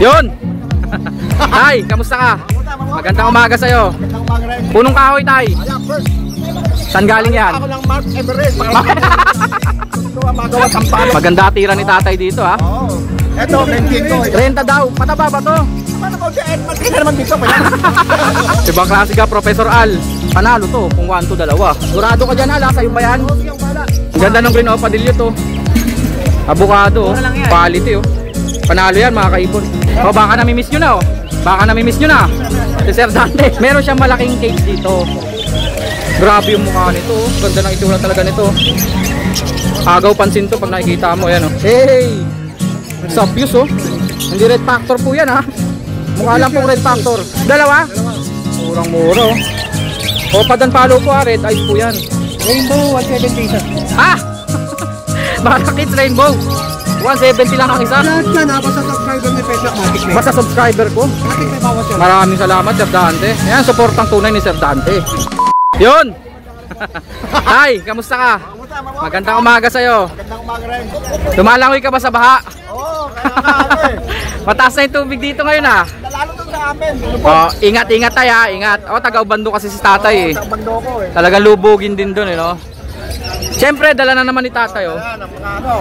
Yun! Tay, kamusta ka? Magandang umaga sa'yo. Punong kahoy, Tay. Saan galing yan? Ako ng Mount Everest. Maganda tira ni tatay dito, ha? Oo. Ito, benching ko. Renta daw. Mataba ba to? Ano ko siya? Magkita naman dito. Ibang klase ka, Professor Al. Panalo to, kung 1 to 2. Sigurado ka dyan, Al, sa'yo ba yan? Ang ganda ng green opadilyo to. Avocado, quality, oh. Panalo yan, mga kaibon. O, baka namimiss nyo na, oh. Baka namimiss nyo na. Si Sir Dante. Meron siyang malaking cake dito. Grabe yung mukha nito, oh. Ganda ng itsura talaga nito. Agaw pansin to pag nakikita mo, yan, oh. Hey! Sabius, oh. Hindi red factor po yan, ha. Mukha lang pong red factor. Dalawa? Murang mura, oh. O, padanpalo po, ha. Red eyes po yan. Rainbow, 170 pesos. Ah! Baka kids rainbow. 170 lang ang isa. Lahat yan, basta subscriber ni Pesach Matic. Basta subscriber ko. Matic may bawas yan. Maraming salamat, Sir Dante. Ayan, supportang tunay ni Sir Dante. Yun! Hi, kamusta ka? Magandang umaga sa'yo. Magandang umaga rin. Lumalangoy ka ba sa baha? Oo, kaya nga ano eh. Mataas na yung tubig dito ngayon, ha? Lalo to sa amin. Oh, ingat-ingat tayo, ha? Ingat. O, taga-Ubando kasi si tatay, eh. Sa bando ko eh. Talagang lubugin din doon, eh, no? Siyempre, dala na naman ni tatay, oh. Ayan, ang mga ano.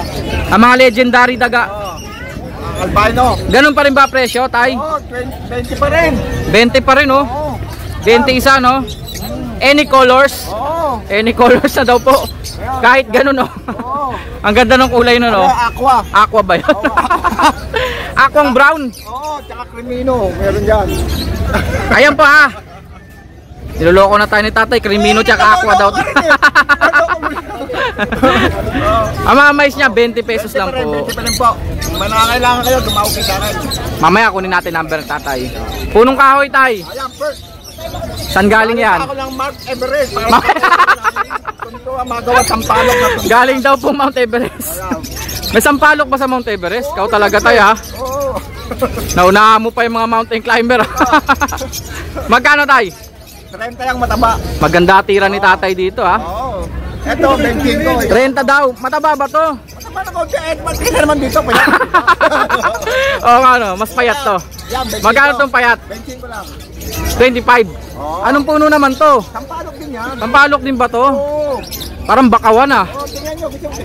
Ang mga legendary daga. Oo. Albino. Ganun pa rin ba presyo, tay? Oo, 20 pa rin. 20 pa rin, oh. Oo. 20 isa, no? Any colors? Oo. Any colors na daw po. Kahit ganun, oh. Oo. Ang ganda ng kulay nun, oh. Aqua. Aqua ba yun? Aquang brown. Oo, tsaka Crimino. Meron dyan. Ayan po, ha. Niloloko na tayo ni tatay. Crimino tsaka aqua daw. Ang mga mais niya, 20 pesos lang po. 20 pa rin po. Kung may nakakailangan kayo, tumawag kayo sa akin. Mamaya kunin natin number ng tatay. Punong kahoy, tay. Ayan, first. Saan galing yan? Ako ng Mount Everest. Ito ang magawa sampalok na ito. Galing daw po Mount Everest. May sampalok ba sa Mount Everest? Kau talaga tayo, ha? Oo. Naunahan mo pa yung mga mountain climber. Magkano, tay? 30 yung mataba. Maganda tira ni tatay dito, ha? Oo. Ito, benching ko. 30 daw. Mataba ba to? Mataba na ko siya. Magkita naman dito. Oo, ano, mas payat to. Yan, benching Magkano ko. tong payat? Benching ko lang. 25. Oo. Anong puno naman to? Sampalok din yan. Sampalok din ba to? Oo. Parang bakawan, ah. Oo, tingnan nyo. Gusto mo.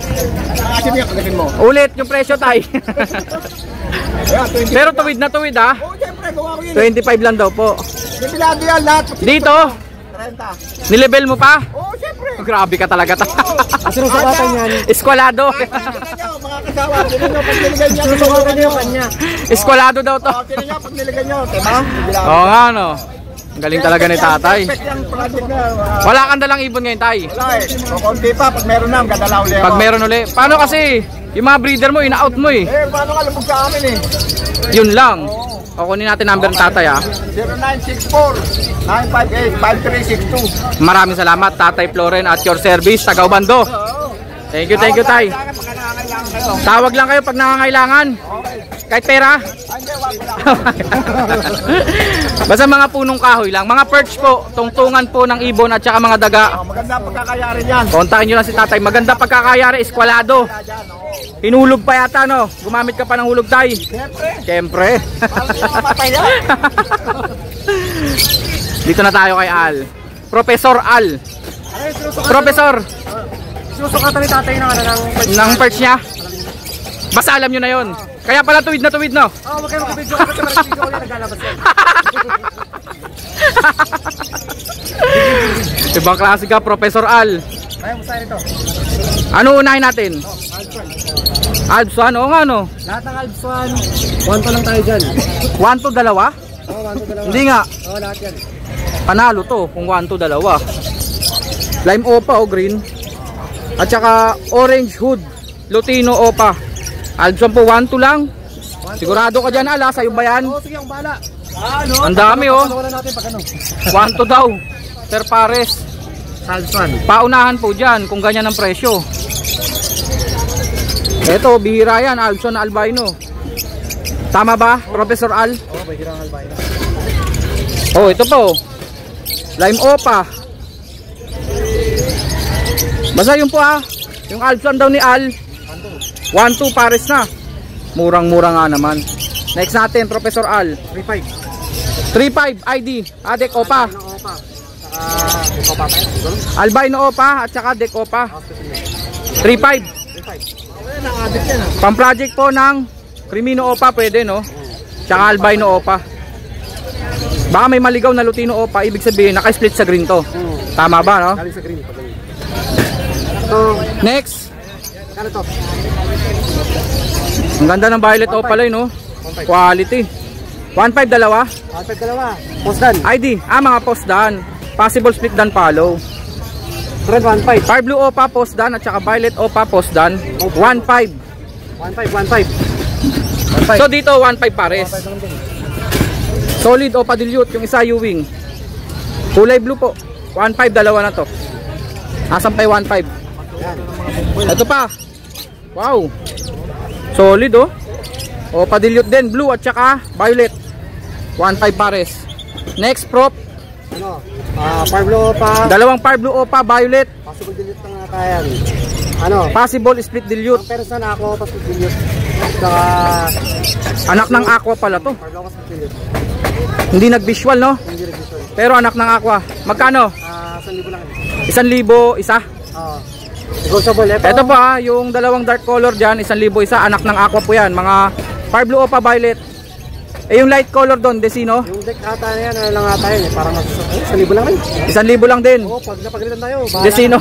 Asin niya, kagatin mo. Ulit yung presyo, tay. Ayan, 20. Pero tuwid na tuwid, ha? Oo, siyempre. Gawa ko yun. 25 lang daw po. Debilado yan lahat. Dito, 30. nilevel mo pa? Oo, siyempre. Grabe ka talaga. Kasi nung sukatan yan. Eskwalado. Tingnan nyo, mga kasawa. Tingnan nyo, pag nilagay niya. Sukatan nyo kanya. Eskwalado daw to. Oo, tingnan nyo, pag nilagay nyo. Diba? Debilado. Oo nga, no. Ang galing talaga ni tatay. Perfect yung project na. Wala kang dalang ibon ngayon, tay. Wala eh. O konti pa, pag meron na, gadala ulit. Pag meron uli. Paano kasi, yung mga breeder mo, ina-out mo eh. Eh, paano ka lumog sa amin eh? Yun lang. O, kunin natin number ng tatay, ha. 0964-958-5362. Maraming salamat, Tatay Floren at your service, taga-Ubando. Thank you, tay. Tawag lang kayo pag nangangailangan. Kahit pera. Basta mga punong kahoy lang. Mga perch po, tungtungan po ng ibon at saka mga daga. Maganda pagkakayari yan. Kontakin nyo lang si tatay. Maganda pagkakayari, eskwalado. Hinulog pa yata, no? Gumamit ka pa ng hulog, tay. Siyempre. Dito na tayo kay Al. Professor Al. Professor. Susukatan ni tatay ng perch niya. Basta alam nyo na yon. Kaya pala tuwid na tuwid, no? Oo, wag kayo mag-video kasi marang video ko na naglalabas yan. Ibang klase ka, Professor Al. Kaya mo sa'yo ito. Ano unahin natin? Albswan, oo nga, no? Lahat ng Albswan, 1 to lang tayo dyan. 1 to 2? Oo, 1 to 2. Hindi nga. Oo, lahat yan. Panalo to kung 1 to 2. Lime Opa o green. At saka orange hood, Lutino Opa. Albswan po 1 to lang. Sigurado ka dyan, Ala, sa'yo ba yan? Oo, sige, ang bala. Ang dami, oh. Panawalan natin pag ano. 1 to daw. Sir Pares. Albswan. Paunahan po dyan kung ganyan ang presyo. Eto, bihira yan, Albson na albino. Tama ba, Professor Al? Oo, bihira ang albino. Oh, ito po. Lime Opa. Basta yun po, ha. Yung Albson daw ni Al. 1-2 pares na. Murang-mura nga naman. Next natin, Professor Al. 3.5. 3.5 ID, Dek Opa. Ano opa? Saka opa pa siguro. Albino Opa at saka Dek Opa. 3.5. 3.5. Nang-addict yan ah. Pang-project po ng Crimino Opa, pwede no? Tsaka Albino Opa. Baka may maligaw na Lutino Opa, ibig sabihin naka-split sa green to. Tama ba no? Galing sa green. So, Next. ano to? Ang ganda ng Violet Opa line no? Quality. 1.5 dalawa. 1.5 dalawa. Post dan. ID, mga post dan. Possible split dan follow. Trend 1.5. Fire Blue Opa post dan at saka Violet Opa post dan. 1.5. 1.5. So dito 1.5 pares. Solid Opa dilute yung isa U-wing. Kulay blue po. 1.5 dalawa na to. Asan pa 1.5? Ito pa. Wow. Solid oh. Opa dilute din blue at saka violet. 1.5 pares. Next prop. Ano? Parblo pa. Dalawang Fire Blue Opa violet. Possible delete na nga kaya. Ano? Possible split dilute. Ang person ako possible delete. Saka Anak ng aqua pala to. Parblo ko possible delete. Hindi nag-visual no? Hindi revision. Pero anak ng aqua. Magkano? 1,000 lang. 1,000 isa. Oo. Negotiable. Ito pa yung dalawang dark color dyan, 1,000 isa, anak ng aqua po yan, mga Fire Blue Opa violet. Yung light color doon, Desino, Yung deck ata na yan, ano lang ata yun eh. Parang 1,000 lang rin. 1,000 lang din. Oo, pag napagalitan tayo. Desino.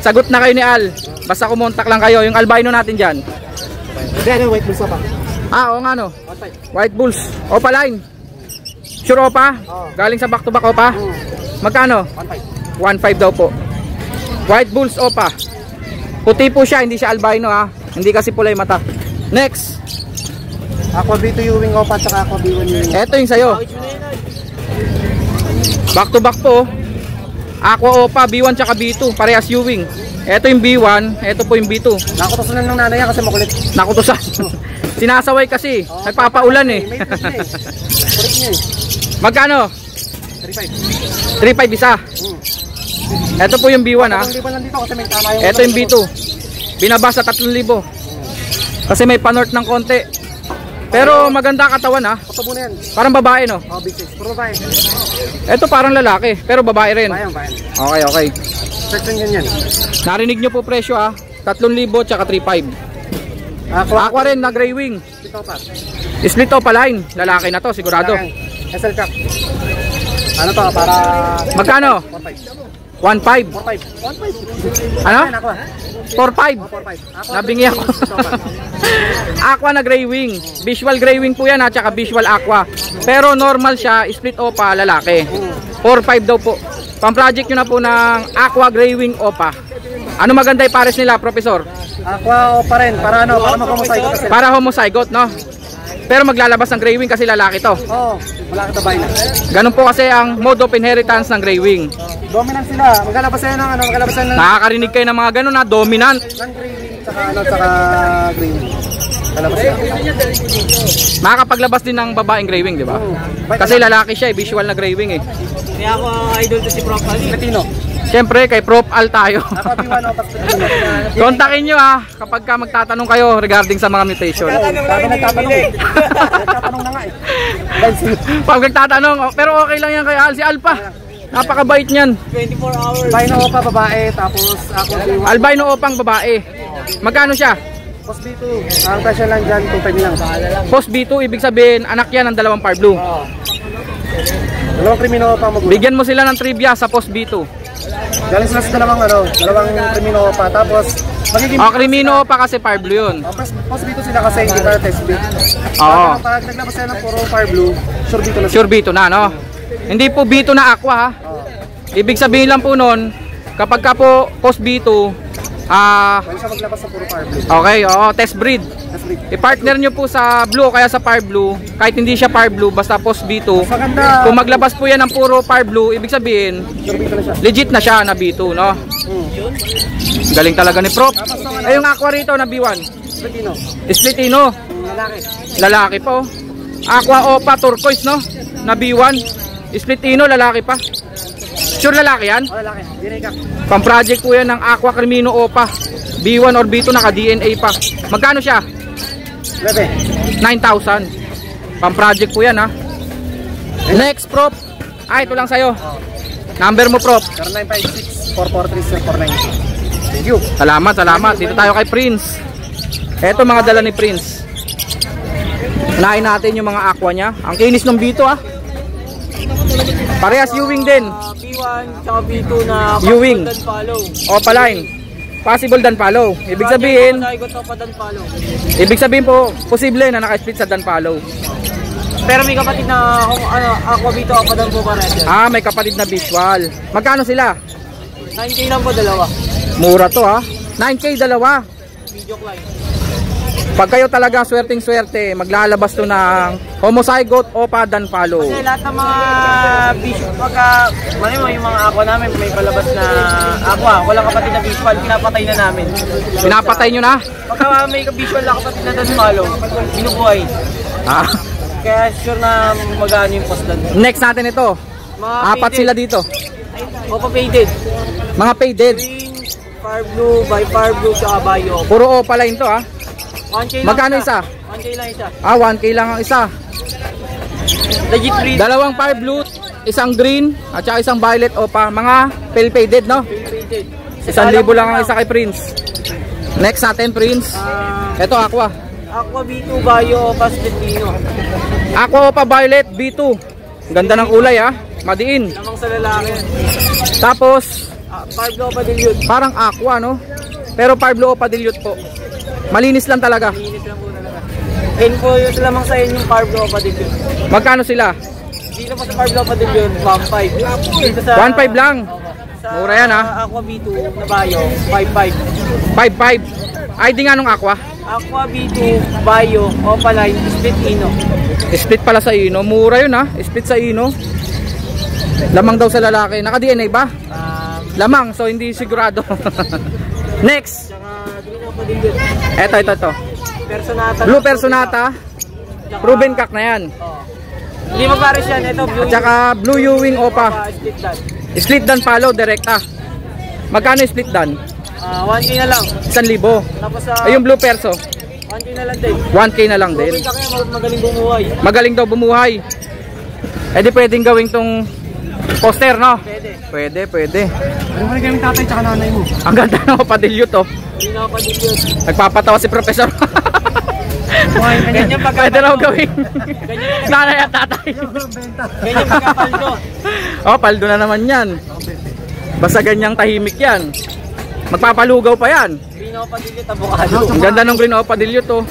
Sagot na kayo ni Al. Basta kumontak lang kayo. Yung albino natin dyan. Hindi, ano, white bulls pa. Oo nga no. 1.5. White Bulls. Opa line. Sure Opa? Oo. Galing sa back to back Opa? Magkano? 1.5. 1.5 daw po. White Bulls Opa. Puti po siya, hindi siya albino ha. Hindi kasi pulay mata. Next. Aqua B2 Ewing Opa, tsaka Aqua B1 Ewing. Eto yung sayo. Back to back po. Aqua Opa, B1 tsaka B2. Parehas Ewing. Eto yung B1, eto po yung B2. Nakutosunan ng nanay yan kasi makulit. Nakutusan. Sinasaway kasi. Nagpapaulan eh. May push niya eh. Kulit niya eh. Magkano? 3.5. 3.5 isa. Eto po yung B1 ha. 1,000 lang dito kasi may tama yung... Eto yung B2. Binaba sa 3,000. Kasi may panort ng konti. Pero maganda katawan ha. Patubo na yan. Parang babae no. Oh, big size. Puro babae. Eto parang lalaki. Pero babae rin. Bayan, bayan. Okay, okay. Section yan yan. Narinig nyo po presyo ha. 3,000 tsaka 3.5. Aqua rin na gray wing. Dito pa. Split Opa line. Lalaki na to sigurado. SL Cup. Ano to? Para... Magkano? 1.5. 1.5. 4.5. 1.5. Ano? Ayan, Aqua. 4.5. 4.5. Nabingi ako. Aqua na gray wing. Visual gray wing po yan at saka visual aqua. Pero normal siya, split Opa, lalaki. 4.5 daw po. Pang-project nyo na po ng Aqua gray wing Opa. Ano maganda yung pares nila, Professor? Aqua Opa rin. Para ano? Para mag-homozygote kasi. Para homozygote, no? Pero maglalabas ng gray wing kasi lalaki to. Oo. Wala ka tabay na. Ganun po kasi ang mode of inheritance ng gray wing. Dominant sila. Maglalabas sila ng ano? Maglalabas sila ng... Nakakarinig kayo ng mga ganun na dominant. ng green. Tsaka ano? Tsaka green. Lalabas sila. Makakapaglabas din ng babaeng gray wing, di ba? Kasi lalaki siya, visual na gray wing eh. Kaya ako idol to si Prof. Ali. Latino. Siyempre, kay Prof. Al tayo. Aqua B1 Opa Latino. Kontakin nyo kapag ka magtatanong kayo regarding sa mga mutation. Sabi nagtatanong eh. Nagtatanong na nga eh. Pag nagtatanong, pero okay lang yan kay Al. Si Al pa. Napakabait niyan. 24 hours. Albino Opa babae. Tapos Aqua B1. Albino Opang babae. Magkano siya? Post B2. Ang presyo lang dyan. 2.5 lang. Post B2, ibig sabihin, anak yan ng dalawang Fire Blue. Oo. Dalawang Crimino Opa magulo. Bigyan mo sila ng trivia sa Post B2. Galing sila sa dalawang ano. Dalawang Crimino Opa. Tapos magiging... Crimino Opa kasi Fire Blue yun. Post B2 sila kasi hindi para test B. Oo. Pag naglabas sila ng puro Fire Blue, sure B2 na sila. Sure B2 na, no? Hindi po B2 na aqua, ha? Ibig sabihin lang po nun, kapag ka po Post B2, Pwede siya maglabas sa puro Fire Blue. okay, oo, test breed. Test B. I-partner nyo po sa Blue o kaya sa Fire Blue, kahit hindi siya Fire Blue, basta Post B2. Maganda. Kung maglabas po yan ng puro Fire Blue, ibig sabihin, Sure B2 na siya. legit na siya na B2, no? Galing talaga ni Prof. Ay, yung aqua rito na B1. Latino. Splitino. Lalaki. Lalaki po. Aqua Opa turquoise, no? Na B1. Splitino, lalaki pa. Sure lalaki yan? O lalaki. Dinay ka. Pang-project po yan ng Aqua Crimino Opa. B1 or B2, naka-DNA pa. Magkano siya? 9. 9,000. Pang-project po yan ha. Next prop. Ito lang sa'yo. Number mo prop. 0956-443-490. Thank you. Salamat. Dito tayo kay Prince. Ito mga dala ni Prince. Unahin natin yung mga aqua niya. Ang kinis ng B2 ah. Parehas Ewing din. B1 tsaka B2 na Ewing. dan follow. Opaline. Possible dan follow. Ibig sabihin po, posible na naka-split sa dan follow. Pero may kapatid na aqua B2 pa dan po pa rin. May kapatid na visual. Magkano sila? 9K lang po dalawa. Mura to ha. 9K dalawa. Video line. Pag kayo talaga swerteng-swerte, maglalabas to ng homozygote o dan follow. Kasi lahat ng mga visual, yung mga aqua namin, may palabas na aqua. Walang kapatid na visual, pinapatay na namin. Pinapatay nyo na? Pagka may visual na kapatid na dan follow, binubuhay. Kaya sure na magano yung post doon. Next natin ito. Mga 4 faded. sila dito. Opa faded. Mga faded. Green, fire blue, by fire blue, tsaka bio. Puro opaline to ha. 1K lang Magkano isa? 1K lang isa. 1K lang ang isa. Legit breed. Dalawang fire blue, isang green, at saka isang violet opa. Mga pale faded no? Faded. 1,000 lang ang isa kay Prince. Next natin Prince. Ito aqua. Aqua B2 bio, opa split pino. Aqua opa violet B2. Ganda ng kulay ha. Madiin. Lamang sa lalaki. Tapos Fire blue opa dilute. parang aqua no? Pero fire blue opa dilute po. Malinis lang talaga. Linis lang po talaga. And po yung lamang sa inyo yung fire blue opa dilute. Magkano sila? Dito po sa fire blue opa dilute, 1.5. Dito sa 1.5 lang. Sa Mura yan, ha? Aqua B2 na bio, 5.5. 5.5. ID nga nung aqua. Aqua B2 bio, opaline, split ino. Split pala sa ino. Mura yun ha. Split sa ino. Lamang daw sa lalaki. Naka-DNA ba? Lamang. So hindi sigurado. Next. Tsaka green opa dilute. Ito. Personata. Blue Personata. Proven cock na yan. Hindi magpares yan. Ito blue. At saka Blue Ewing Opa. Split dan. Split dan follow direkta. Magkano yung split dan? 1K na lang. 1,000. Tapos sa Ay yung Blue Perso. 1K na lang din. 1K na lang din. Proven ka kaya magaling bumuhay. Magaling daw bumuhay. Eh di pwedeng gawing tong poster no? Pwede. Pwede. Ano ka kami tatay tsaka nanay mo? Ang ganda ng padilyo to. Hindi na pa dilute. Nagpapatawa si Professor. Ganyan pagka Pwede raw gawing Ganyan nanay at tatay. Ganyan pagka paldo. Paldo na naman yan. Basta ganyang tahimik yan. Magpapalugaw pa yan. Green opa dilute, avocado. Ang ganda ng green opa padilyo to.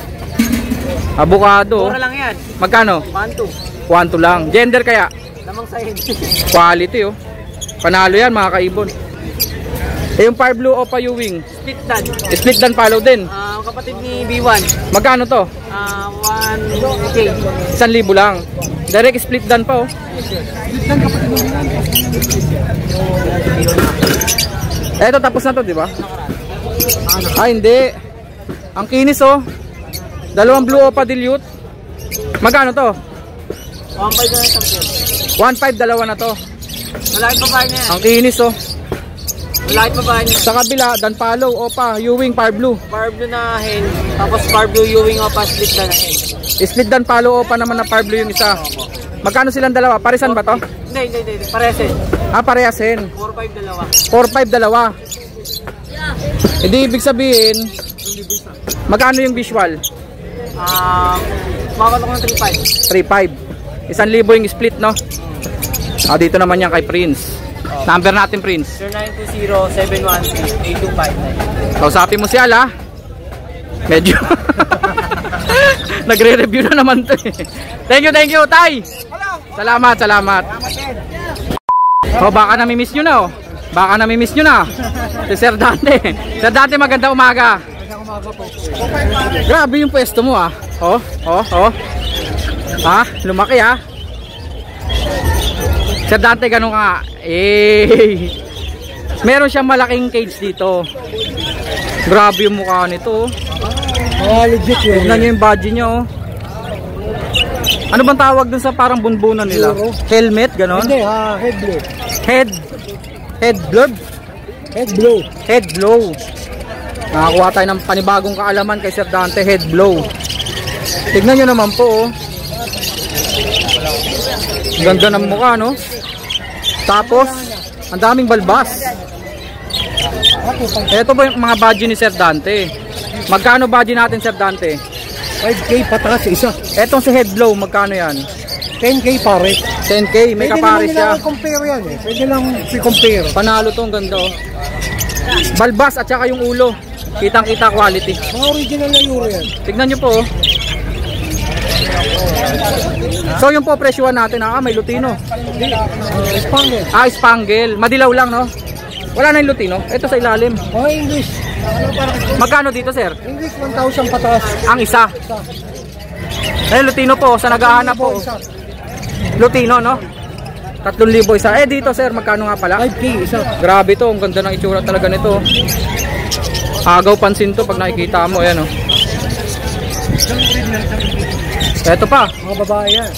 Avocado. Mura lang yan. Magkano? 1.2. 1 lang. Gender kaya? Lamang sa inyo. Quality oh. Panalo yan mga kaibon. Yung fire blue opa Ewing. Split dan. Split dan follow din. Kapatid ni B1. Magkano to? 1K. 1,000 lang. Direct split dan pa oh. Eto tapos na to, di ba? Hindi. Ang kinis oh. Dalawang blue opa dilute. Magkano to? 1.5 na lang sample. 1.5 dalawa na to. Malaki pa ba niya? Ang kinis oh. Malaki pa ba niya? Sa kabila, dan follow opa Ewing fire blue. Fire blue na hen. Tapos fire blue Ewing opa split na hen. Split dan follow opa naman na fire blue yung isa. Magkano silang dalawa? Parisan ba to? Hindi. Paresin. Parehasin. 4.5 dalawa. 4.5 dalawa. Hindi ibig sabihin, magkano yung visual? Makakat ako ng 3.5. 1,000 yung split no? Dito naman yan kay Prince. Number natin Prince. 0920-713-8259. Kausapin mo si Al ha. Medyo nagre-review na naman to eh. Thank you Tay. Salamat. Baka nami-miss nyo na oh. Baka nami-miss nyo na. Si Sir Dante. Sir Dante magandang umaga. Grabe yung pwesto mo ah. Oh. Lumaki ah. Sir Dante ganun ka. Meron siyang malaking cage dito. Grabe yung mukha nito. Legit yun. Tignan nyo yung badge nyo. Ano bang tawag dun sa parang bunbunan nila? Helmet, ganon? Hindi head blow. Head blow? Head blow. Nakakuha tayo ng panibagong kaalaman kay Sir Dante, head blow. Tignan nyo naman po oh. Ganda ng mukha, no? Tapos, ang daming balbas. Ito po yung mga badge ni Sir Dante. Magkano badge natin, Sir Dante? 5K pataas isa. Etong si Headblow, magkano yan? 10K pare. 10K, may kapares siya. Pwede lang compare yan eh. Pwede lang i-compare. Panalo to, ang ganda, oh. Balbas at saka yung ulo. Kitang-kita quality. Mga original na euro yan. Tignan nyo po, oh. So yung po presyohan natin, may Lutino. Spangle. Spangle. Madilaw lang, no? Wala na yung Lutino. Ito sa ilalim. Mga English. Magkano dito, sir? English 1,000 pataas. Ang isa. Lutino po, sa naghahanap po. Lutino, no? 3,000 isa. Dito, sir, magkano nga pala? 5K isa. Grabe to, ang ganda ng itsura talaga nito. Agaw pansin to pag nakikita mo, ayan, oh. Eto pa, Mga babae yan.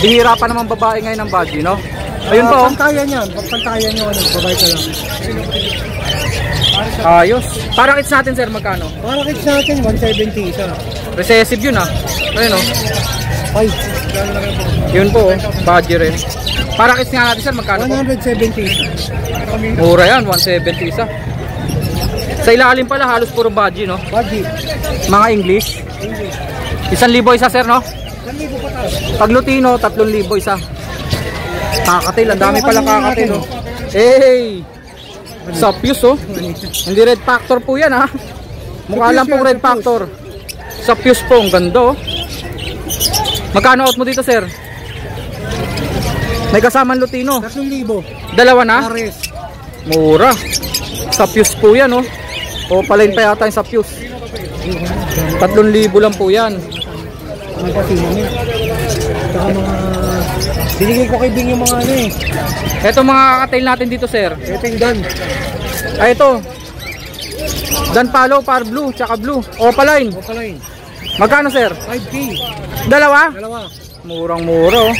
bihira pa naman babae ngayon ng badge, no? Ayun po, oh. Pantayan yan. Pagpantayan nyo, babae ka lang. Ayos. Parang kits natin, sir, magkano? Para kits natin, 170 isa. Recessive yun, ah. Ayun, oh. 5. Yun po, oh. Badge rin. Parang kits nga natin, sir, magkano po? 170 isa. Mura yan, 170 isa. Sa ilalim pala, halos puro badge, no? Budget. Mga English. 1,000 isa, sir, no? 1,000 pataas. Pag Lutino, 3,000 isa. Kakatil, ang dami palang kakatil, oh. Hey! Sapius, oh. Hindi red factor po yan, ha. Mukha lang pong red factor. Sapius po, ang ganda, oh. Magkano out mo dito, sir? May kasamang Lutino. 3,000. Dalawa na? Pares. Mura. Sapius po yan, oh. O palain pa yata yung Sapius. 3,000 lang po yan. Ano pa sinamin? Saka mga... Binigay ko kay Bing yung mga ano eh. Ito mga kakatail natin dito, sir. Ito yung gun. Ito. Dan Palo, Par Blue, tsaka Blue. Opaline. Opaline. Magkano, sir? 5K. Dalawa? Dalawa. Murang-mura, oh.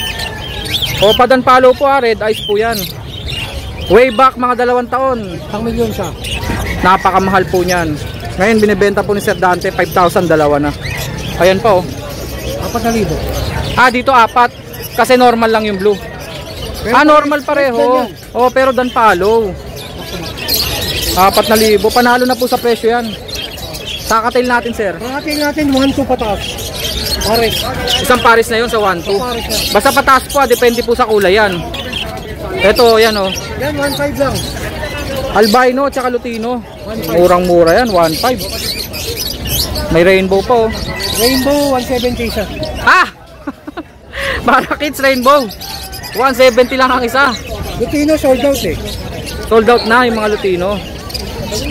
Opa Dan Palo po, red eyes po yan. Way back mga 2 taon. 1,000,000 siya. Napakamahal po niyan. Ngayon binibenta po ni Sir Dante 5,000, dalawa na. Ayan pa, oh. 4,000. Dito 4. Kasi normal lang yung blue. Pero Normal pareho. Oh, pero Dan Palo. 4,000. Panalo na po sa presyo yan. Kakatail natin, sir. Kakatil natin 1,2 pataas. Pares. Isang pares na yun sa 1,2. Pares na. Basta pataas po, depende po sa kulay yan. Ito, yan, oh. Yan, 1,500 lang. Albino tsaka Lutino. Murang-mura yan, 1,500. May rainbow pa, oh. Rainbow, 170 siya. Para kids rainbow. 170 lang ang isa. Lutino sold out eh. Sold out na yung mga Lutino.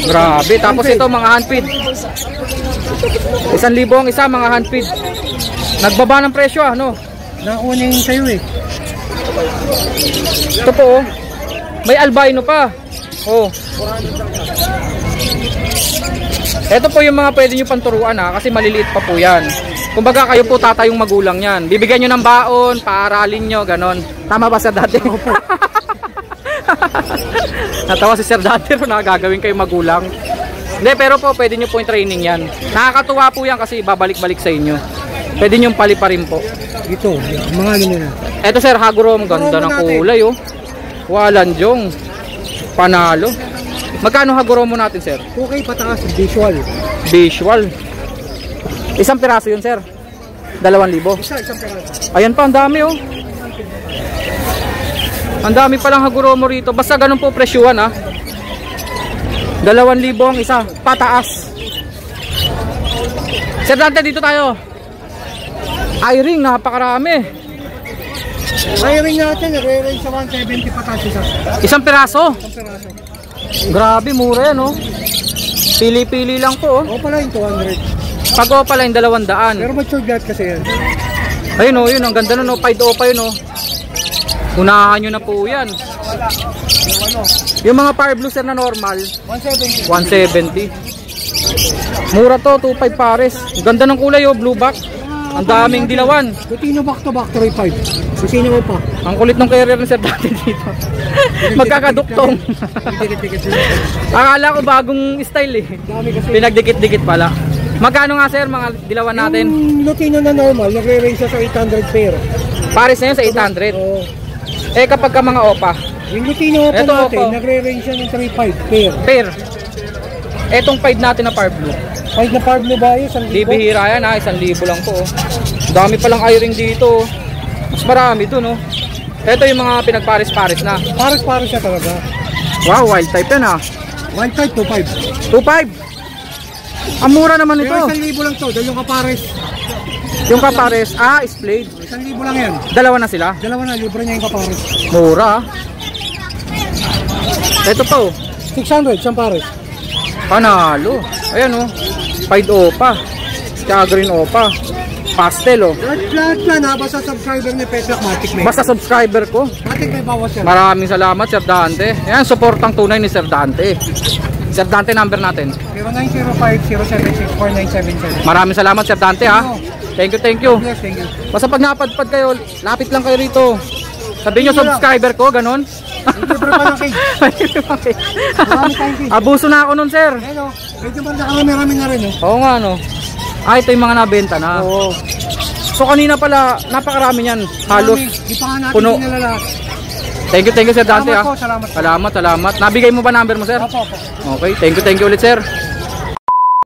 Grabe. Tapos ito mga handfeed. 1,000 ang isa, mga handfeed. Nagbaba ng presyo, ano? Nakuha yung sa'yo eh. Ito po, oh. May albino pa. Oh. Ito po yung mga pwede nyo panturuan, ha, kasi maliliit pa po yan. Kumbaga kayo po tatayong magulang yan. Bibigyan nyo ng baon, paaralin nyo, ganon. Tama ba, Sir Dante? Natawa si Sir Dante po na gagawin kayo magulang. Hindi, pero po pwede nyo po yung training yan. Nakakatuwa po yan kasi babalik-balik sa inyo. Pwede nyo palipa rin po. Ito, mga ano na. Ito, Sir, Hagurom. Ganda ng kulay, oh. Walanjong. Panalo. Magkano Hagurom mo natin, sir? 2K pataas, visual. Visual. Isang piraso yun, sir. 2,000. Isang peraso. Ayan pa, ang dami, oh. Ang dami palang Haguromo rito. Basta ganun po presyuhan, ha. 2,000 ang isa. Pataas. Sir Dante, dito tayo. Eye-ring, napakarami. Wiring natin, nagre-range sa 170 pataas isa. Isang piraso. Isang peraso. Grabe, mura yan, oh. Pili-pili lang po, oh. O pala yung 200. Pag pala yung 200. Pero mature guard kasi yan. Ayun, oh, yun. Ang ganda nun, oh. Pied Opa yun, oh. Unahan nyo na po yan. Yung mga Fire Blue, sir, na normal 170. 170. Mura to, 2.5 pares. Ang ganda ng kulay, oh. Blue back. Ang daming dilawan. Lutino back to back 3.5. Kusina mo pa. Ang kulit ng carrier ng Sir Dante dito. Magkakaduktong. Dikit-dikit. Akala ko bagong style, eh. Dami kasi. Pinagdikit-dikit pala. Magkano nga sir mga dilawan natin? Yung Lutino na normal, nagre-range siya sa 800 pair. Pares na yun sa 800. Oo. Eh kapag ka mga opa, Yung Lutino pa Ito, natin, Opo. nagre-range siya ng 3.5 pair. pair. Etong 5 natin na par blue. 5 na par blue ba yun? 1,000? Bibihira yan ha, 1,000 lang po. Oh. Dami palang eye-ring dito. Oh. Mas marami dun oh. Ito yung mga pinagpares-pares na. Pares-pares siya talaga. Wow, wild type yan ha. Wild type, 2.5. 2.5. Ang mura naman ito. Pero 1,000 lang to, dahil yung kapares. Yung kapares, splayed. 1,000 lang yan. Dalawa na sila. Dalawa na, libre niya yung kapares. Mura. Ito pa oh. 600, siyang pares. Panalo. Ayan oh. Pied opa. Tsaka green opa. Pastel oh. Lahat yan ha, basta subscriber ni Petrac Matic may. Basta subscriber ko. Matic may bawas yan. Maraming salamat Sir Dante. Ayan, supportang tunay ni Sir Dante. Sir Dante, number natin. 0905-076-4977. Maraming salamat Sir Dante ha. Thank you, thank you. Yes, thank you. Basta pag napadpad kayo, lapit lang kayo rito. Sabihin nyo subscriber ko, ganon. Libre pa ng cake. Marami tayong cake. Abuso na ako nun sir. Hello, medyo banda ka marami na rin eh. Oo nga no. Ito yung mga nabenta na. Oo. So kanina pala, napakarami yan. Halos Di pa nga natin puno. dinala. Thank you Sir Dante Salamat ha. po, salamat po. Salamat. Nabigay mo ba number mo sir? Opo. Okay, thank you ulit sir.